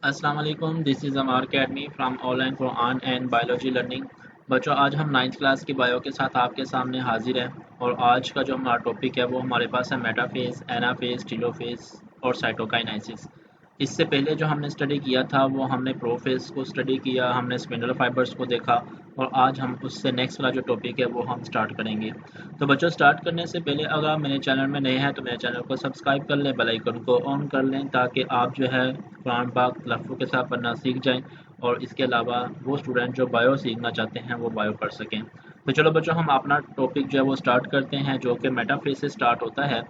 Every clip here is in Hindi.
अस्सलाम वालेकुम, this is Amar academy from online Quran and biology learning. बच्चों, आज हम 9th क्लास की बायो के साथ आपके सामने हाजिर हैं और आज का जो हमारा टॉपिक है वो हमारे पास है मेटाफेज, एनाफेज, टीलोफेज और साइटोकाइनेसिस। इससे पहले जो हमने स्टडी किया था वो हमने प्रोफेज को स्टडी किया, हमने स्पिंडल फाइबर्स को देखा और आज हम उससे नेक्स्ट वाला जो टॉपिक है वो हम स्टार्ट करेंगे। तो बच्चों, स्टार्ट करने से पहले अगर आप मेरे चैनल में नए हैं तो मेरे चैनल को सब्सक्राइब कर लें, बेल आइकन को ऑन कर लें ताकि आप जो है कुरान पाक तलफ़्फ़ुज़ के साथ पढ़ना सीख जाएं और इसके अलावा वो स्टूडेंट जो बायो सीखना चाहते हैं वो बायो पढ़ सकें। तो चलो बच्चों, हम अपना टॉपिक जो है वो स्टार्ट करते हैं जो कि मेटाफेज से स्टार्ट होता है।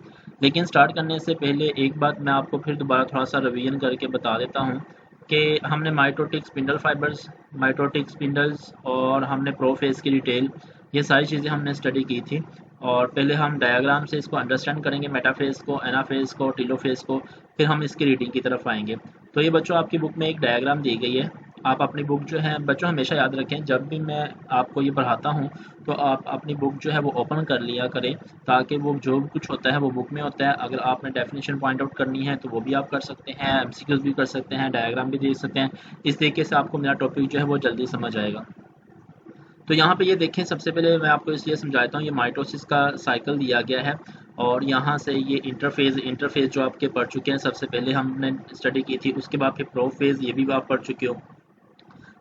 लेकिन स्टार्ट करने से पहले एक बात मैं आपको फिर दोबारा थोड़ा सा रिवीजन करके बता देता हूँ कि हमने mitotic spindle fibres, mitotic spindles और हमने प्रोफेज की डिटेल, ये सारी चीज़ें हमने स्टडी की थी। और पहले हम डायग्राम से इसको अंडरस्टैंड करेंगे, मेटाफेज को, एनाफेज को, टीलोफेज को, फिर हम इसकी रीडिंग की तरफ आएंगे। तो ये बच्चों आपकी बुक में एक डायग्राम दी गई है। आप अपनी बुक जो है बच्चों हमेशा याद रखें, जब भी मैं आपको ये पढ़ाता हूँ तो आप अपनी बुक जो है वो ओपन कर लिया करें ताकि वो जो कुछ होता है वो बुक में होता है। अगर आपने डेफिनेशन पॉइंट आउट करनी है तो वो भी आप कर सकते हैं, एमसीक्यूज भी कर सकते हैं, डायग्राम भी देख सकते हैं। इस तरीके से आपको मेरा टॉपिक जो है वो जल्दी समझ आएगा। तो यहाँ पे ये देखें, सबसे पहले मैं आपको इसलिए समझाता हूँ, ये माइटोसिस का साइकिल दिया गया है और यहाँ से ये इंटरफेज जो आपके पढ़ चुके हैं, सबसे पहले हमने स्टडी की थी, उसके बाद फिर प्रोफेज, ये भी आप पढ़ चुके हो।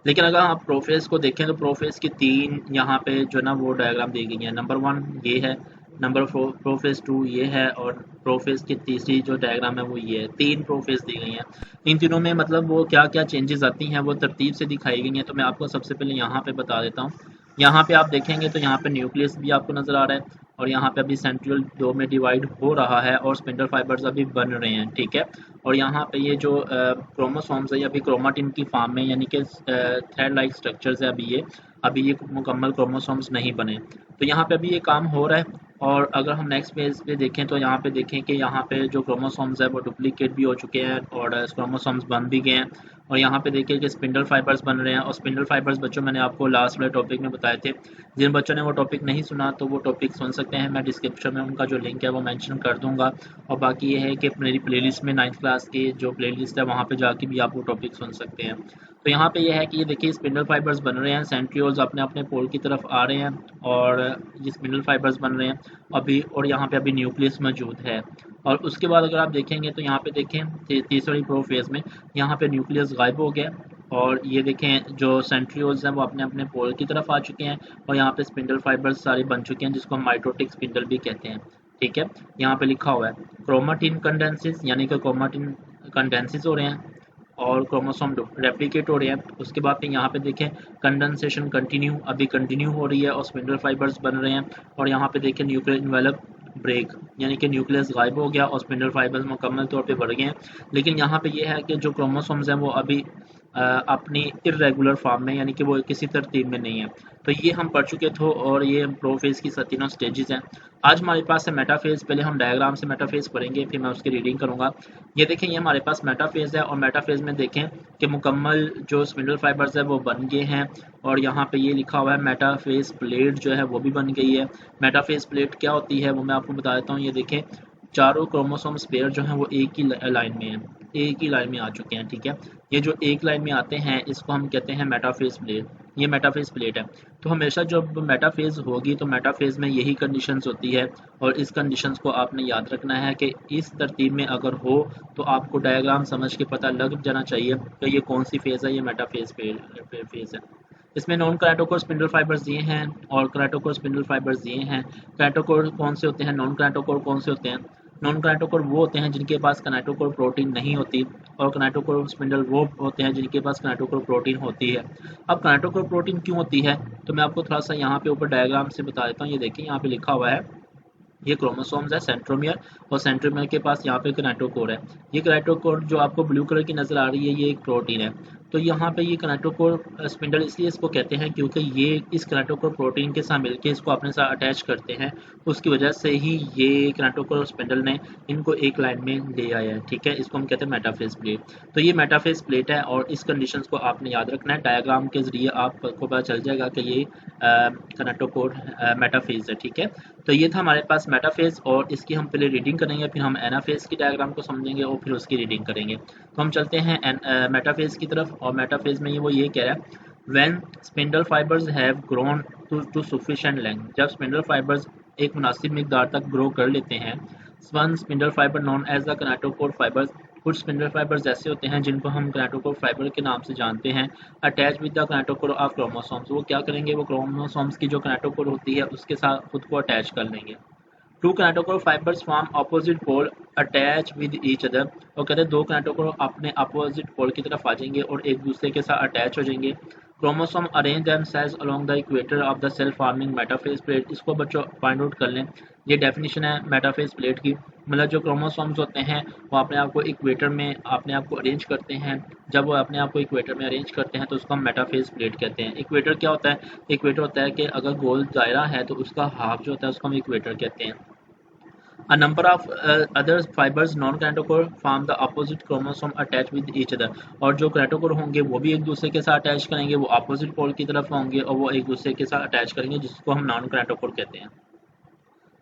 लेकिन अगर आप प्रोफेज को देखें तो प्रोफेज की तीन यहाँ पे जो ना वो डायग्राम दी गई है। नंबर 1 ये है, नंबर प्रोफेज 2 ये है और प्रोफेज की तीसरी जो डायग्राम है वो ये है। तीन प्रोफेज दी गई हैं। इन तीनों में मतलब वो क्या क्या चेंजेस आती हैं वो तरतीब से दिखाई गई हैं। तो मैं आपको सबसे पहले यहाँ पे बता देता हूँ। यहाँ पे आप देखेंगे तो यहाँ पे न्यूक्लियस भी आपको नज़र आ रहा है और यहाँ पे अभी सेंट्रियोल दो में डिवाइड हो रहा है और स्पिंडल फाइबर्स अभी बन रहे हैं, ठीक है। और यहाँ पे ये जो क्रोमोसोम्स है ये अभी क्रोमाटिन की फॉर्म में, यानी कि थ्रेड लाइक स्ट्रक्चर्स है अभी ये मुकम्मल क्रोमोसोम्स नहीं बने। तो यहाँ पे अभी ये काम हो रहा है। और अगर हम नेक्स्ट पेज पे देखें तो यहाँ पे देखें कि यहाँ पे जो क्रोमोसोम्स है वो डुप्लीकेट भी हो चुके हैं और क्रोमोसोम्स बन भी गए हैं। और यहाँ पे देखिए कि स्पिंडल फाइबर्स बन रहे हैं और स्पिंडल फाइबर्स बच्चों मैंने आपको लास्ट वाले टॉपिक में बताए थे। जिन बच्चों ने वो टॉपिक नहीं सुना तो वो टॉपिक सुन सकते हैं, मैं डिस्क्रिप्शन में उनका जो लिंक है वो मेंशन कर दूंगा। और बाकी ये है कि मेरी प्लेलिस्ट में 9th क्लास की जो प्लेलिस्ट है वहाँ पे जाके भी आप वो टॉपिक सुन सकते हैं। तो यहाँ पे ये है कि ये देखिए स्पिंडल फाइबर्स बन रहे हैं, सेंट्रियोल्स अपने अपने पोल की तरफ आ रहे हैं और ये स्पिंडल फाइबर्स बन रहे हैं अभी, और यहाँ पे अभी न्यूक्लियस मौजूद है। और उसके बाद अगर आप देखेंगे तो यहाँ पे देखें तीसरी प्रोफेज में यहाँ पे न्यूक्लियस गायब हो गया और ये देखें जो सेंट्रियोल्स हैं वो अपने अपने पोल की तरफ आ चुके हैं और यहाँ पे स्पिंडल फाइबर्स सारे बन चुके हैं जिसको हम माइटोटिक स्पिंडल भी कहते हैं, ठीक है। यहाँ पे लिखा हुआ है क्रोमाटिन कंडेंसिस, यानी कि क्रोमाटिन कंडेंसिस हो रहे हैं और क्रोमोसोम रेप्लिकेट हो रहे हैं। उसके बाद फिर यहाँ पे देखें कंडेंसेशन कंटिन्यू, अभी कंटिन्यू हो रही है और स्पिंडल फाइबर्स बन रहे हैं। और यहाँ पे देखें न्यूक्लियर इन्वेलप ब्रेक, यानी कि न्यूक्लियस गायब हो गया और स्पिंडल फाइबर्स मुकम्मल तौर पे बढ़ गए हैं। लेकिन यहाँ पे ये है कि जो क्रोमोसोम्स हैं वो अभी अपनी इरेगुलर फॉर्म में, यानी कि वो किसी तरतीब में नहीं है। तो ये हम पढ़ चुके थे और ये प्रोफेज की तीनों स्टेजेस हैं। आज हमारे पास है मेटाफेज। पहले हम डायग्राम से मेटाफेज पढ़ेंगे, फिर मैं उसकी रीडिंग करूंगा। ये देखें, ये हमारे पास मेटाफेज है और मेटाफेज में देखें कि मुकम्मल जो स्पिंडल फाइबर्स है वो बन गए हैं। और यहाँ पे ये लिखा हुआ है मेटाफेज प्लेट जो है वो भी बन गई है। मेटाफेज प्लेट क्या होती है वो मैं आपको बता देता हूँ। ये देखें चारों क्रोमोसोम्स पेयर जो हैं वो एक ही लाइन में है, एक ही लाइन में आ चुके हैं, ठीक है। ये जो एक लाइन में आते हैं इसको हम कहते हैं मेटाफेज प्लेट। ये मेटाफेज प्लेट है। तो हमेशा जब मेटाफेज होगी तो मेटाफेज में यही कंडीशंस होती है और इस कंडीशंस को आपने याद रखना है कि इस तरतीब में अगर हो तो आपको डायग्राम समझ के पता लग जाना चाहिए कि ये कौन सी फेज़ है, ये मेटाफेज फेज़ है। इसमें नॉन कैराटोकोर स्पिंडल फाइबर्स दिए हैं और कैराटोकोर स्पिंडल फाइबर्स दिए हैं। कैराटोकोर कौन से होते हैं, नॉन कैराटोकोर कौन से होते हैं? नॉन कैराटोकोर वो होते हैं जिनके पास कैराटोकोर प्रोटीन नहीं होती और कैराटोकोर स्पिंडल वो होते हैं जिनके पास कैराटोकोर प्रोटीन होती है। अब कैराटोकोर प्रोटीन क्यों होती है तो मैं आपको थोड़ा सा यहाँ पे ऊपर डायग्राम से बता देता हूँ। ये देखिए यहाँ पे लिखा हुआ है, ये क्रोमोसोम्स है सेंट्रोमियर और सेंट्रोमियर के पास यहाँ पे कैराटोकोर है। ये कैराटोकोर जो आपको ब्लू कलर की नज़र आ रही है ये एक प्रोटीन है। तो यहाँ पे ये किनेटोकोर स्पिंडल इसलिए इसको कहते हैं क्योंकि ये इस किनेटोकोर प्रोटीन के साथ मिलकर इसको अपने साथ अटैच करते हैं, उसकी वजह से ही ये किनेटोकोर स्पिंडल ने इनको एक लाइन में ले आया है। ठीक है, इसको हम कहते हैं मेटाफेज प्लेट। तो ये मेटाफेज प्लेट है और इस कंडीशंस को आपने याद रखना है। डायग्राम के जरिए आपको पता चल जाएगा कि ये किनेटोकोर मेटाफेज है। ठीक है, तो ये था हमारे पास मेटाफेज और इसकी हम पहले रीडिंग करेंगे, फिर हम एनाफेज की डायग्राम को समझेंगे और फिर उसकी रीडिंग करेंगे। तो हम चलते हैं मेटाफेज की तरफ और मेटाफेज में वो ये कह रहा है when spindle fibres have grown to sufficient length, जब स्पिंडल फाइबर्स एक मुनासिब मिकदार तक ग्रो कर लेते हैं। One spindle fibre known as the kinetochore fibres, कुछ स्पिंडल फाइबर्स ऐसे होते हैं जिनको हम किनेटोकोर फाइबर के नाम से जानते हैं। Attach with the kinetochore of chromosomes, वो क्या करेंगे, वो क्रोमोसोम्स की जो किनेटोकोर होती है उसके साथ खुद को अटैच कर लेंगे। Two kinetochore fibres form opposite pole attach with each other, और कहते हैं दो किनेटोकोर अपने अपोजिट पोल की तरफ आ जाएंगे और एक दूसरे के साथ अटैच हो जाएंगे। Chromosome arrange themselves along the equator of the cell forming metaphase plate, इसको बच्चों फाइंड आउट कर लें। ये डेफिनेशन है मेटाफेज प्लेट की, मतलब जो क्रोमोसोम्स होते हैं वो अपने आप को इक्वेटर में अपने आप को अरेंज करते हैं। जब वो अपने आप को इक्वेटर में अरेंज करते हैं तो उसको हम मेटाफेज प्लेट कहते हैं। इक्वेटर क्या होता है, इक्वेटर होता है कि अगर गोल दायरा है तो उसका हाफ जो होता है उसको हम इक्वेटर कहते हैं। A number of other fibers non-kinetochore form the opposite chromosome attached with each other, और जो kinetochore होंगे वो भी एक दूसरे के साथ अटैच करेंगे, वो opposite pole की तरफ होंगे और वो एक दूसरे के साथ अटैच करेंगे जिसको हम नॉन kinetochore कहते हैं।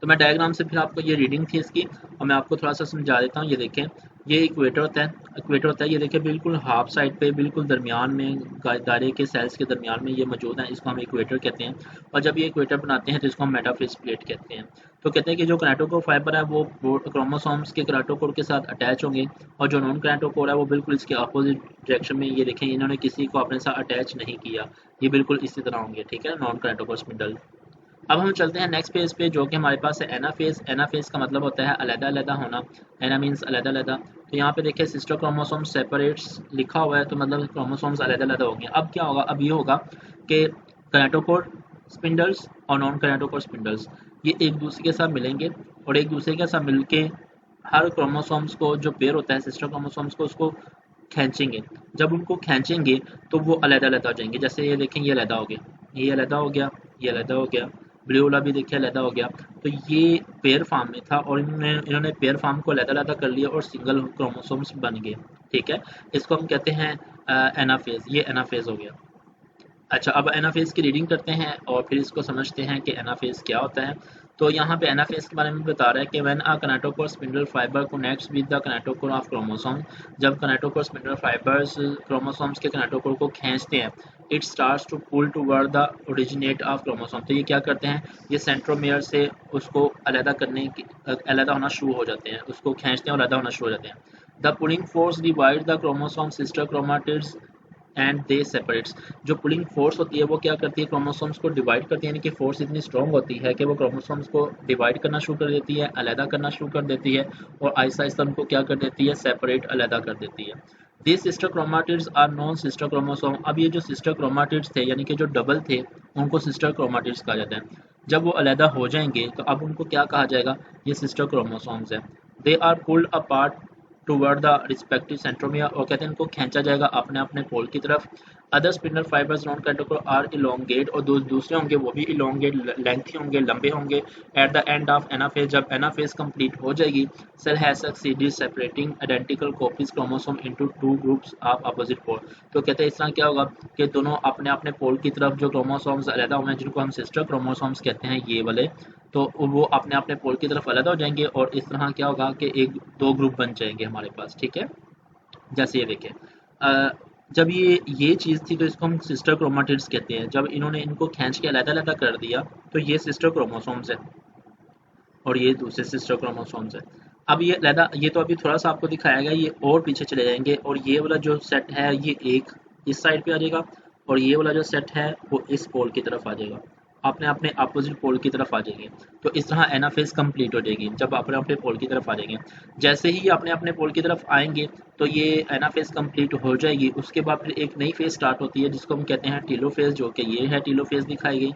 तो मैं डायग्राम से फिर आपको ये रीडिंग थी इसकी और मैं आपको थोड़ा सा समझा देता हूँ। ये देखें, ये इक्वेटर होता है, इक्वेटर होता है, ये देखें बिल्कुल हाफ साइड पे बिल्कुल दरमियान में दायरे के सेल्स के दरमियान में ये मौजूद है, इसको हम इक्वेटर कहते हैं। और जब ये इक्वेटर बनाते हैं तो इसको हम मेटाफेज प्लेट कहते हैं। तो कहते हैं कि जो किनेटोकोर फाइबर है वो क्रोमोसोम्स के किनेटोकोर के साथ अटैच होंगे और जो नॉन किनेटोकोर है वो बिल्कुल इसके अपोजिट डायरेक्शन में। ये देखें, इन्होंने किसी को अपने साथ अटैच नहीं किया, ये बिल्कुल इसी तरह होंगे। ठीक है, नॉन किनेटोकोर स्पिंडल। अब हम चलते हैं नेक्स्ट पेज पे जो कि हमारे पास है एनाफेज। एनाफेज का मतलब होता है अलग-अलग होना, एना मींस अलग-अलग। तो यहाँ पे देखिए सिस्टर क्रोमोसोम सेपरेट्स लिखा हुआ है तो मतलब क्रोमोसोम्स अलग-अलग हो गए। अब क्या होगा, अब ये होगा कि किनेटोकोर स्पिंडल्स और नॉन किनेटोकोर स्पिंडल्स ये एक दूसरे के साथ मिलेंगे और एक दूसरे के साथ मिलके हर क्रोमोसोम्स को जो पेयर होता है सिस्टर क्रोमोसोम्स को उसको खींचेंगे। जब उनको खींचेंगे तो वो अलग-अलग हो जाएंगे। जैसे ये देखें, ये अलग हो गया, ये अलग हो गया, ये अलग हो गया, ब्लू वाला भी देखिए अलग हो गया। तो ये पेयर फार्म में था और इन्होंने पेयर फार्म को अलग-अलग कर लिया और सिंगल क्रोमोसोम्स बन गए। ठीक है, इसको हम कहते हैं एनाफेज। ये एनाफेज हो गया। अच्छा, अब एनाफेज की रीडिंग करते हैं और फिर इसको समझते हैं कि एनाफेज क्या होता है। तो यहाँ पे एनाफेज के बारे में बता रहा है कि when a kinetochore spindle fibre connects with the kinetochore of chromosome, जब किनेटोकोर स्पिंडल फाइबर्स क्रोमोसोम्स के किनेटोकोर को खींचते हैं, it starts to pull toward the originate of chromosome. तो ये क्या करते हैं, ये सेंट्रोमेयर से उसको अलग करने की अलग होना शुरू हो जाते हैं, उसको खींचते हैं और अलग होना शुरू हो जाते हैं। The pulling force divide the chromosome sister chromatids and they separates. जो पुलिंग फोर्स होती है वो क्या करती है, क्रोमोसोम्स को डिवाइड करती है, यानी कि फोर्स इतनी स्ट्रॉन्ग होती है कि वो क्रोमोसोम्स को डिवाइड करना शुरू कर देती है, अलग करना शुरू कर देती है और आहिस्ता आहिस्ता उनको क्या कर देती है, सेपरेट अलग कर देती है। This sister chromatids are non sister chromosome. अब ये जो सिस्टर क्रोमाटिड्स थे यानी कि जो डबल थे उनको सिस्टर क्रोमाटिड्स कहा जाता है। जब वो अलग हो जाएंगे तो अब उनको क्या कहा जाएगा, ये सिस्टर क्रोमोसोम्स है। They are pulled apart toward the respective centromere, और कहते हैं इनको खींचा जाएगा अपने अपने पोल की तरफ। Other spindle fibres non kinetochore are elongate, और दूसरे होंगे वो भी इलोंगेट लेंथी होंगे, लंबे होंगे। At the end of anaphase, जब एनाफेज कंप्लीट हो जाएगी, cell has succeeded separating identical copies chromosome into two groups of opposite pole. तो कहते हैं इस तरह क्या होगा कि दोनों अपने अपने पोल की तरफ जो क्रोमोसोम्स अलग हुए हैं जिनको हम सिस्टर क्रोमोसोम्स कहते हैं ये वाले, तो वो अपने अपने पोल की तरफ अलग हो जाएंगे और इस तरह क्या होगा कि एक दो ग्रुप बन जाएंगे हमारे पास। ठीक है, जैसे ये देखें, जब ये चीज़ थी तो इसको हम सिस्टर क्रोमाटिड्स कहते हैं। जब इन्होंने इनको खींच के अलग अलग कर दिया तो ये सिस्टर क्रोमोसोम्स है और ये दूसरे सिस्टर क्रोमोसोम्स है। अब ये अलग, ये तो अभी थोड़ा सा आपको दिखाया गया, ये और पीछे चले जाएंगे और ये वाला जो सेट है ये एक इस साइड पे आ जाएगा और ये वाला जो सेट है वो इस पोल की तरफ आ जाएगा, अपने अपने अपोजिट पोल की तरफ आ जाएंगे। तो इस तरह एनाफेज कंप्लीट हो जाएगी जब अपने अपने पोल की तरफ आ जाएंगे। जैसे ही अपने अपने पोल की तरफ आएंगे तो ये एनाफेज कंप्लीट हो जाएगी। उसके बाद फिर एक नई फेज स्टार्ट होती है जिसको हम कहते हैं टीलोफेज, जो कि ये है टीलोफेज दिखाई गई।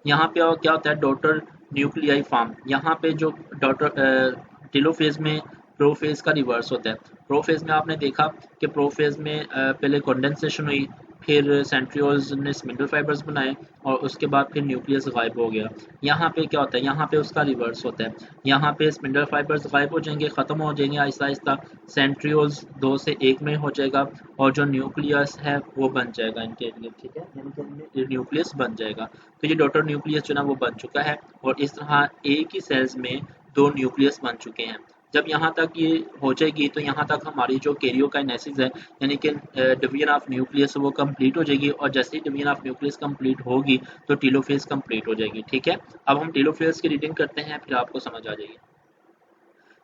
यहाँ पे क्या होता है, डॉटर न्यूक्लियाई फॉर्म। यहाँ पे जो डॉटर टीलोफेज में प्रोफेज का रिवर्स होता है। प्रोफेज में आपने देखा कि प्रोफेज में पहले कंडेंसेशन हुई, फिर सेंट्रियोल्स ने स्पिंडल फाइबर्स बनाए और उसके बाद फिर न्यूक्लियस गायब हो गया। यहाँ पे क्या होता है, यहाँ पे उसका रिवर्स होता है। यहाँ पे स्पिंडल फाइबर्स गायब हो जाएंगे, ख़त्म हो जाएंगे आहिस्ता आहिस्ता, सेंट्रियोल्स 2 से 1 में हो जाएगा और जो न्यूक्लियस है वो बन जाएगा इनके लिए, ठीक है, यानी कि इनमें न्यूक्लियस बन जाएगा। तो ये डॉटर न्यूक्लियस जो ना वो बन चुका है और इस तरह एक ही सेल्स में 2 न्यूक्लियस बन चुके हैं। जब यहाँ तक ये हो जाएगी तो यहाँ तक हमारी जो कैरियोकाइनेसिस है यानी कि डिवीजन ऑफ न्यूक्लियस वो कंप्लीट हो जाएगी और जैसे ही डिवीजन ऑफ न्यूक्लियस कंप्लीट होगी तो टीलोफेज कंप्लीट हो जाएगी, ठीक है। अब हम टीलोफेज की रीडिंग करते हैं, फिर आपको समझ आ जाएगी।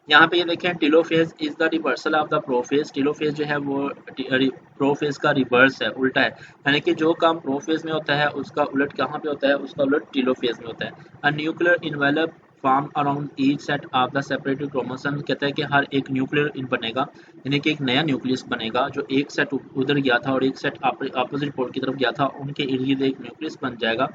यहाँ पे ये देखें, telophase is the reversal of the prophase. Telophase जो है वो प्रोफेज का रिवर्स है, उल्टा है, यानी कि जो काम प्रोफेज में होता है उसका उलट कहाँ पे होता है, उसका उलट टीलोफेज में होता है। A nuclear envelope form around each set of the separated chromosome, कहता है कि हर एक न्यूक्लियर इन बनेगा, यानी कि एक नया न्यूक्लियस बनेगा। जो एक सेट उधर गया था और एक सेट अपोजिट पोल की तरफ गया था, उनके इर्द गिर्द एक न्यूक्लियस बन जाएगा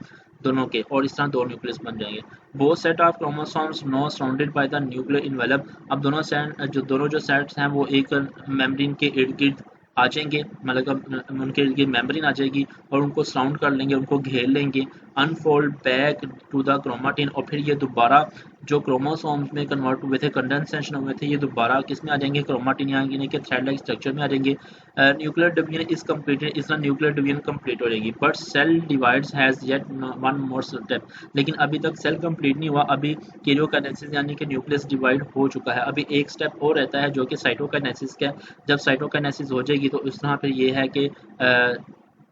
दोनों के, और इस तरह 2 न्यूक्लियस बन जाएंगे। Both set of chromosomes no surrounded by the nuclear envelope. अब दोनों जो सेट्स हैं वो एक मेम्ब्रेन के इर्द गिर्द आ जाएंगे, मतलब उनके इर्द गिर्द मेम्ब्रेन आ जाएगी और उनको सराउंड कर लेंगे, उनको घेर लेंगे। Unfold back to the chromatin, और फिर ये दोबारा जो क्रोमोसोम्स में कन्वर्ट हुए थे, कंडेंसेशन हुए थे, ये दोबारा किस में आ जाएंगे, क्रोमाटिन, यानी कि थ्रेड लाइक स्ट्रक्चर में आ जाएंगे। न्यूक्लियर डिवीजन इज कंप्लीटेड, इस तरह न्यूक्लियर डिवीजन कंप्लीट हो जाएगी। But cell divides has yet one more step, लेकिन अभी तक सेल कंप्लीट नहीं हुआ, अभी कैरियोकाइनेसिस यानी कि न्यूक्लियस डिवाइड हो चुका है। अभी एक स्टेप और रहता है जो कि साइटोकाइनेसिस का। जब साइटोकाइनेसिस हो जाएगी तो इस तरह फिर ये है कि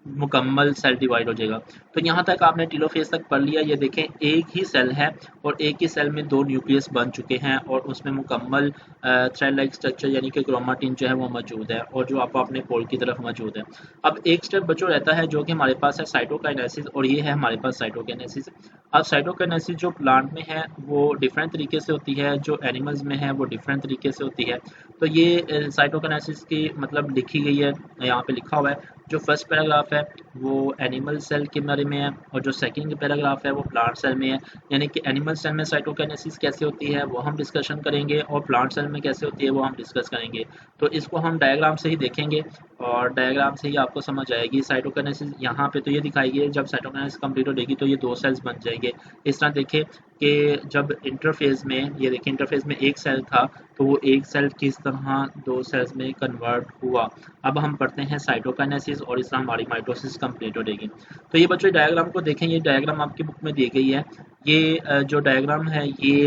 मुकम्मल सेल डिवाइड हो जाएगा। तो यहाँ तक आपने टीलोफेज तक पढ़ लिया। ये देखें, एक ही सेल है और एक ही सेल में 2 न्यूक्लियस बन चुके हैं और उसमें मुकम्मल थ्रेड लाइक स्ट्रक्चर यानी कि क्रोमाटिन जो है वो मौजूद है और जो आप अपने पोल की तरफ मौजूद है। अब एक स्टेप बचो रहता है जो कि हमारे पास है साइटोकाइनेसिस, और ये है हमारे पास साइटोकाइनेसिस। अब साइटोकाइनेसिस जो प्लांट में है वो डिफरेंट तरीके से होती है, जो एनिमल्स में है वो डिफरेंट तरीके से होती है। तो ये साइटोकाइनेसिस की मतलब लिखी गई है, यहाँ पे लिखा हुआ है। जो फर्स्ट पैराग्राफ है वो एनिमल सेल के बारे में है और जो सेकंड पैराग्राफ है वो प्लांट सेल में है। यानी कि एनिमल सेल में साइटोकाइनेसिस कैसे होती है वो हम डिस्कशन करेंगे और प्लांट सेल में कैसे होती है वो हम डिस्कस करेंगे। तो इसको हम डायग्राम से ही देखेंगे और डायग्राम से ही आपको समझ आएगी। साइटोकाइनेसिस यहाँ पे तो ये दिखाई गई है, जब साइटोकाइनेसिस कंप्लीट हो जाएगी तो ये 2 सेल्स बन जाएंगे। इस तरह देखें कि जब इंटरफेज में, ये देखिए इंटरफेज में एक सेल था तो वो एक सेल किस तरह 2 सेल्स में कन्वर्ट हुआ। अब हम पढ़ते हैं साइटोकाइनेसिस और इस तरह हमारी माइटोसिस कंप्लीट हो जाएगी। तो ये बच्चों डायग्राम को देखें, ये डायग्राम आपकी बुक में दी गई है। ये जो डायग्राम है ये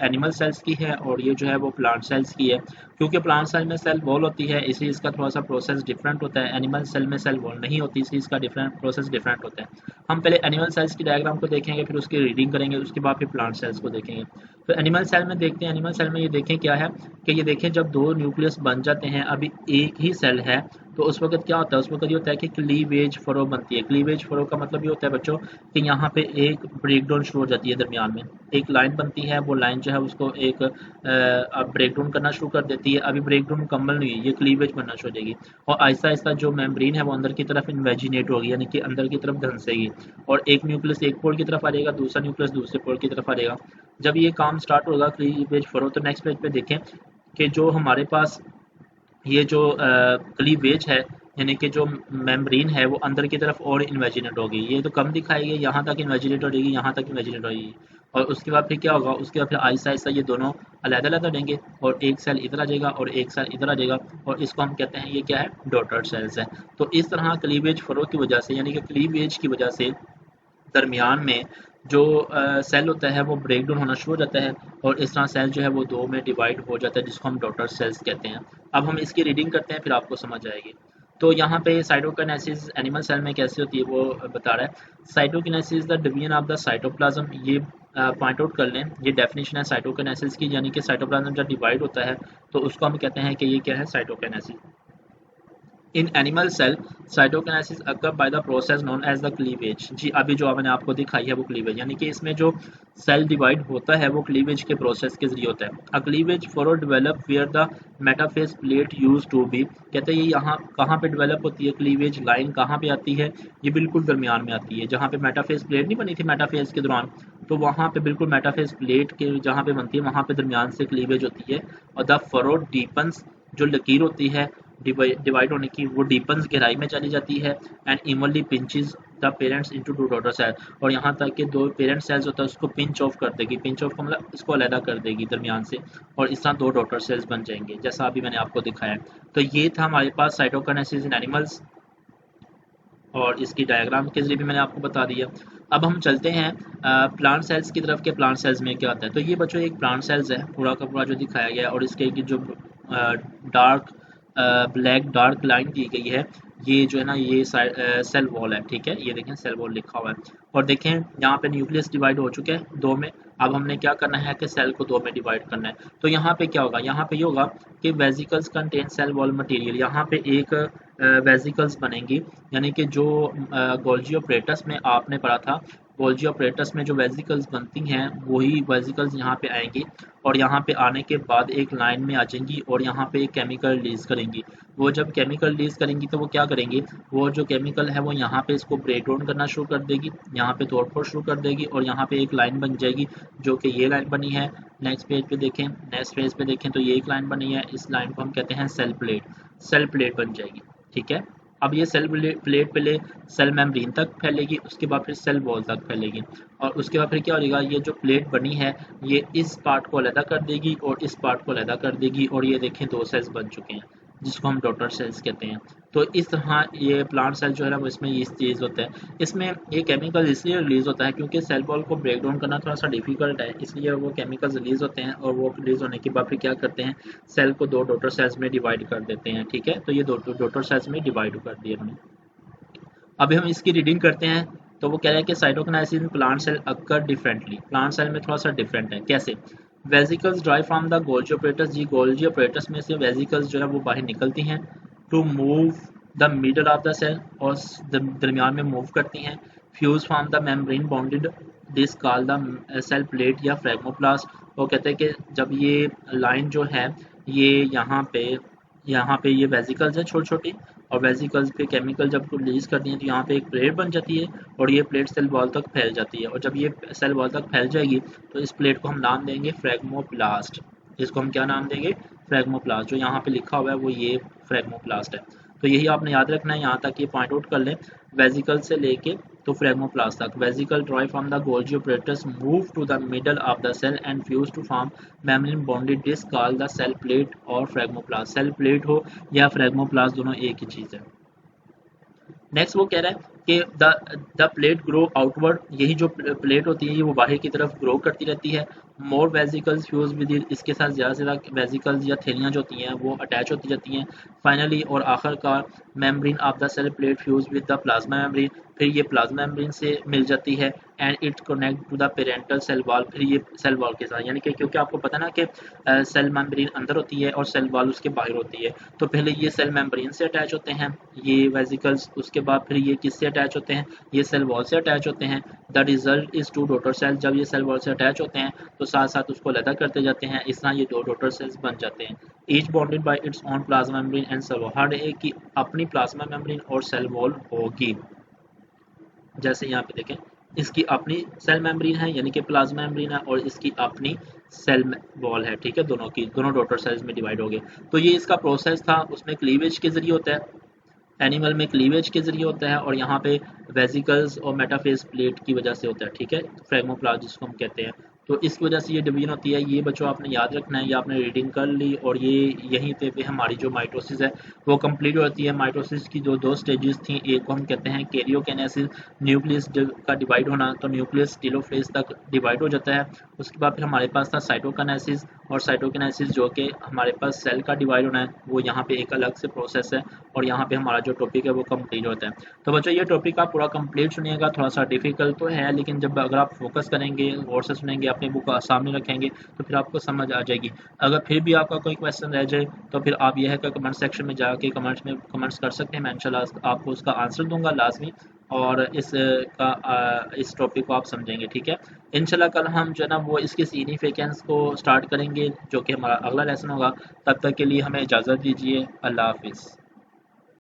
एनिमल सेल्स की है और ये जो है वो प्लांट सेल्स की है। क्योंकि प्लांट सेल में सेल वॉल होती है इसलिए इसका थोड़ा सा प्रोसेस डिफरेंट होता है। एनिमल सेल में सेल वॉल नहीं होती इसलिए इसका प्रोसेस डिफरेंट होता है। हम पहले एनिमल सेल्स की डायग्राम को देखेंगे, फिर उसकी रीडिंग करेंगे, उसके बाद फिर प्लांट सेल्स को देखेंगे। तो एनिमल सेल में देखते हैं, एनिमल सेल में ये देखें क्या है कि ये देखें जब 2 न्यूक्लियस बन जाते हैं, अभी एक ही सेल है, तो उस वक्त क्या होता है, उस वक्त ये होता है कि क्लीवेज फरो बनती है। क्लीवेज फरो का मतलब ये होता है बच्चों कि यहाँ पे एक ब्रेकडाउन शुरू हो जाती है, दरमियान में एक लाइन बनती है, वो लाइन जो है उसको एक ब्रेकडाउन करना शुरू कर देती है। अभी ब्रेकडाउन मुकम्मल नहीं है, ये क्लीवेज बनना शुरू हो जाएगी और आहिस्ता आहिस्ता जो मेम्ब्रेन है वो अंदर की तरफ इन्वेजिनेट होगी, यानी कि अंदर की तरफ धंसेगी और एक न्यूक्लियस एक पोल की तरफ आ जाएगा, दूसरा न्यूक्लियस दूसरे पोल की तरफ आ जाएगा। जब ये काम स्टार्ट होगा क्लीवेज फरो, तो नेक्स्ट पेज पे देखें कि जो हमारे पास ये जो क्लीवेज है यानी कि जो मेम्ब्रेन है वो अंदर की तरफ और इन्वेजिनेट होगी। ये तो कम दिखाई गई, यहाँ तक इन्वेजिनेट हो जाएगी, यहाँ तक इन्वेजिनेट होगी और उसके बाद फिर क्या होगा, उसके बाद फिर आहिस्ता आहिस्ता ये दोनों अलग-अलग रहेंगे और एक सेल इधर आ जाएगा और एक सेल इधर आ जाएगा और इसको हम कहते हैं ये क्या है, डॉटर सेल्स है। तो इस तरह क्लीवेज फरो की वजह से यानी कि क्लीवेज की वजह से दरमियान में जो सेल होता है वो ब्रेक डाउन होना शुरू हो जाता है और इस तरह सेल जो है वो 2 में डिवाइड हो जाता है जिसको हम डॉटर सेल्स कहते हैं। अब हम इसकी रीडिंग करते हैं फिर आपको समझ आएगी। तो यहाँ पे साइटोकाइनेसिस एनिमल सेल में कैसे होती है वो बता रहा है। Cytokinesis the division of the cytoplasm, ये पॉइंट आउट कर लें, ये डेफिनेशन है साइटोकाइनेसिस की, यानी कि साइटोप्लाज्म जब डिवाइड होता है तो उसको हम कहते हैं कि ये क्या है, cytokinesis. In animal cell cytokinesis occur by the process known as the cleavage. जी अभी जो मैंने आपको दिखाई है वो क्लीवेज, यानी कि इसमें जो सेल डिवाइड होता है वो क्लीवेज के प्रोसेस के जरिए होता है। A cleavage furrow develop where the metaphase plate used to be, कहते हैं ये यहाँ कहाँ पे डेवलप होती है क्लीवेज लाइन, कहाँ पे आती है, ये बिल्कुल दरमियान में आती है। जहाँ पे मेटाफेज प्लेट नहीं बनी थी मेटाफेज के दौरान, तो वहाँ पे बिल्कुल मेटाफेज प्लेट के जहाँ पे बनती है वहाँ पे दरमियान से क्लीवेज होती है। और द फरो डीपन्स, जो लकीर होती है डिवाइड होने की, वो डीपन्स गहराई में चली जाती है। And evenly pinches the parents into two daughter cell, और यहाँ तक कि दो पेरेंट सेल्स होता है उसको पिंच ऑफ कर देगी, पिंच ऑफ का मतलब इसको अलग कर देगी दरमियान से, और इस तरह दो डॉटर सेल्स बन जाएंगे जैसा अभी मैंने आपको दिखाया। तो ये था हमारे पास साइटोकिनेसिस इन एनिमल्स, और इसकी डायग्राम के जरिए भी मैंने आपको बता दिया। अब हम चलते हैं प्लांट सेल्स की तरफ के प्लांट सेल्स में क्या होता है। तो ये बच्चों एक प्लांट सेल्स है पूरा का पूरा जो दिखाया गया है, और इसके जो डार्क ब्लैक डार्क लाइन दी गई है, ये जो है ना ये सेल वॉल है, ठीक है, ये देखें सेल वॉल लिखा हुआ है। और देखें यहाँ पे न्यूक्लियस डिवाइड हो चुके हैं दो में। अब हमने क्या करना है कि सेल को दो में डिवाइड करना है। तो यहाँ पे क्या होगा, यहाँ पे ये होगा कि vesicles contain cell wall material, यहाँ पे एक वेसिकल्स बनेंगी, यानी कि जो गोल्जी ऑपरेटस में आपने पढ़ा था, गोल्जी ऑपरेटस में जो वेसिकल्स बनती हैं वही वेसिकल्स यहाँ पे आएंगी, और यहाँ पे आने के बाद एक लाइन में आ जाएंगी और यहाँ पे एक केमिकल रिलीज करेंगी। वो जब केमिकल रिलीज करेंगी तो वो क्या करेंगी, वो जो केमिकल है वो यहाँ पे इसको ब्रेक डाउन करना शुरू कर देगी, यहाँ पे तोड़फोड़ शुरू कर देगी, और यहाँ पे एक लाइन बन जाएगी जो कि ये लाइन बनी है। नेक्स्ट पेज पे देखें, नेक्स्ट पेज पे देखें तो ये एक लाइन बनी है, इस लाइन को हम कहते हैं सेल प्लेट, सेल प्लेट बन जाएगी, ठीक है। अब ये सेल प्लेट पहले सेल मेम्ब्रेन तक फैलेगी, उसके बाद फिर सेल वॉल तक फैलेगी, और उसके बाद फिर क्या हो जाएगा, ये जो प्लेट बनी है ये इस पार्ट को अलग कर देगी और इस पार्ट को अलग कर देगी, और ये देखें दो सेल्स बन चुके हैं जिसको हम डॉटर सेल्स कहते हैं। तो इस तरह ये प्लांट सेल जो है ना वो इसमें इस चीज़ होता है, इसमें ये केमिकल इसलिए रिलीज होता है क्योंकि सेल वॉल को ब्रेक डाउन करना थोड़ा सा डिफिकल्ट है, इसलिए वो केमिकल्स रिलीज होते हैं, और वो रिलीज होने के बाद फिर क्या करते हैं, सेल को दो डॉटर सेल्स में डिवाइड कर देते हैं, ठीक है। तो ये दो डॉटर सेल्स में डिवाइड कर दिए उन्होंने। अभी हम इसकी रीडिंग करते हैं। तो वो कह रहा है कि cytokinesis in plant cell occur differently, plant cell में थोड़ा सा डिफरेंट है। कैसे, vesicles drive from the Golgi apparatus, जी गोल्जी ऑपरेटस में से वेसिकल्स जो है वो बाहर निकलती हैं, to move the middle of the cell, और दरमियान में मूव करती हैं। Fuse from the membrane bounded disc call the cell plate या फ्रेगमोप्लास्ट। वो कहते हैं कि जब ये लाइन जो है ये यहाँ पे ये वेसिकल्स है छोटी छोटी, और वेसिकल्स पे केमिकल जब रिलीज करती हैं तो यहाँ पे एक प्लेट बन जाती है, और ये प्लेट सेल वॉल तक फैल जाती है, और जब ये सेल वॉल तक फैल जाएगी तो इस प्लेट को हम नाम देंगे फ्रेगमोप्लास्ट। इसको हम क्या नाम देंगे, फ्रेगमोप्लास्ट। जो यहाँ पे लिखा हुआ है वो ये फ्रेगमोप्लास्ट है। तो यही आपने याद रखना है, यहाँ तक ये पॉइंट आउट कर लें, वेसिकल से लेके तो फ्रेगमोप्लास्ट तक। Vesicle drive from the Golgi apparatus move to the middle of the cell and fuse to form membrane bonded disc called the cell plate और फ्रेगमोप्लास्ट। सेल प्लेट हो या फ्रेगमोप्लास्ट दोनों एक ही चीज़ है। नेक्स्ट वो कह रहा है कि द प्लेट ग्रो आउटवर्ड, यही जो प्लेट होती है वो बाहर की तरफ ग्रो करती रहती है। मोर वेसिकल्स फ्यूज विद इट, इसके साथ ज़्यादा से ज़्यादा वेसिकल्स या थैलियाँ जो होती हैं वो अटैच होती जाती हैं। फाइनली और आखिरकार membrane of the cell plate fuse with the plasma membrane, फिर ये प्लाज्मा मेम्ब्रेन से मिल जाती है, and it connect to the parental cell wall, फिर ये सेल वॉल के साथ, यानी कि क्योंकि आपको पता ना कि सेल मेम्ब्रेन अंदर होती है और सेल वॉल उसके बाहर होती है, तो पहले ये सेल मेम्ब्रेन से अटैच होते हैं ये वेसिकल्स, उसके बाद फिर ये किससे अटैच होते हैं, ये सेल वॉल से अटैच होते हैं। The result is two daughter cell, जब ये सेल वॉल से अटैच होते हैं तो साथ साथ उसको अलग करते जाते हैं, इस तरह ये दो डॉटर सेल्स बन जाते हैं। Each bounded by its own plasma membrane and cell wall, हर एक की अपनी प्लाज्मा मेम्ब्रेन और सेल वॉल होगी। जैसे यहाँ पे देखें, इसकी अपनी सेल मेम्ब्रेन है यानी कि प्लाज्मा मेम्ब्रेन है, और इसकी अपनी सेल वॉल है, ठीक है, दोनों की दोनों डॉटर सेल्स में डिवाइड हो गए। तो ये इसका प्रोसेस था, उसमें क्लीवेज के जरिए होता है, एनिमल में क्लीवेज के जरिए होता है, और यहाँ पे वेसिकल्स और मेटाफेज प्लेट की वजह से होता है, ठीक है, फ्रेगमोप्लास्ट जिसको हम कहते हैं। तो इस वजह से ये डिवीजन होती है। ये बच्चों आपने याद रखना है, ये आपने रीडिंग कर ली, और ये यहीं पे हमारी जो माइटोसिस है वो कंप्लीट होती है। माइटोसिस की जो दो स्टेजेस थी, एक को हम कहते हैं कैरियोकिनेसिस, न्यूक्लियस का डिवाइड होना, तो न्यूक्लियस टेलोफेज तक डिवाइड हो जाता है। उसके बाद फिर हमारे पास था साइटोकिनेसिस, और साइटोकिनेसिस जो कि हमारे पास सेल का डिवाइड होना है, वो यहाँ पे एक अलग से प्रोसेस है, और यहाँ पे हमारा जो टॉपिक है वो कंप्लीट होता है। तो बच्चों ये टॉपिक आप पूरा कंप्लीट सुनिएगा, थोड़ा सा डिफिकल्ट तो है, लेकिन जब अगर आप फोकस करेंगे, गौर से सुनेंगे, अपनी बुक सामने रखेंगे तो फिर आपको समझ आ जाएगी। अगर फिर भी आपका कोई क्वेश्चन रह जाए तो फिर आप यह है कि कमेंट सेक्शन में जाके कमेंट्स कर सकते हैं, मैं इंशाल्लाह आपको उसका आंसर दूंगा लाजमी, और इस टॉपिक को आप समझेंगे, ठीक है। इंशाल्लाह कल हम जो है ना वो इसके सिग्निफिकेंस को स्टार्ट करेंगे, जो कि हमारा अगला लेसन होगा। तब तक के लिए हमें इजाज़त दीजिए। अल्लाह हाफिज़।